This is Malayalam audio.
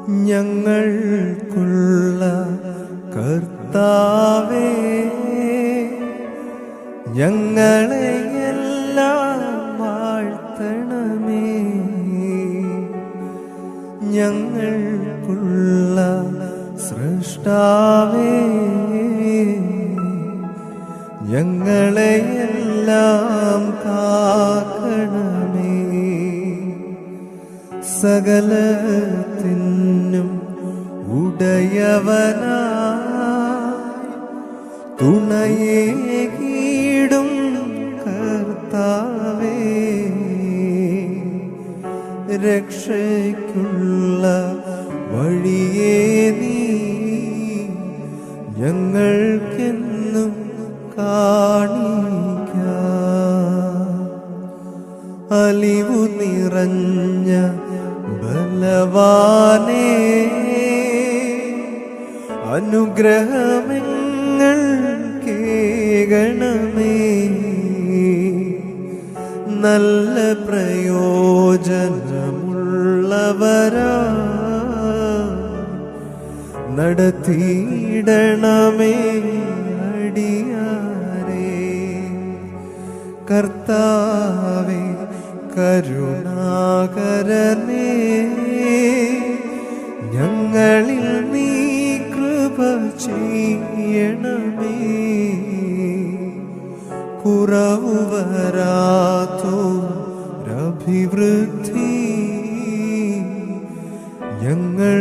ഞങ്ങൾക്കുള്ള കർത്താവേ, ഞങ്ങളെയെല്ലാം വാഴ്ത്തണമേ. ഞങ്ങൾക്കുള്ള സൃഷ്ടാവേ, ഞങ്ങളെയെല്ലാം കാക്കണമേ. സകലത്തിനും ഉടയവനായി തുണയേകിടും കർത്താവേ, രക്ഷയ്ക്കുള്ള വഴിയേ നീ ഞങ്ങൾക്കെന്നും കാണിക്ക. അലിവു നിറഞ്ഞ ബലവാനേ, അനുഗ്രഹമെങ്ങൾക്കേകണമേ. നല്ല പ്രയോജനമുള്ളവരാ നടത്തിയിടണമേ അടിയാരേ. കർത്താവേ കരുണാകരനേ, ഞങ്ങളിൽ നീ കൃപ ചെയ്യണമേ. കുറവു വരാത്തോരഭിവൃദ്ധി ഞങ്ങൾ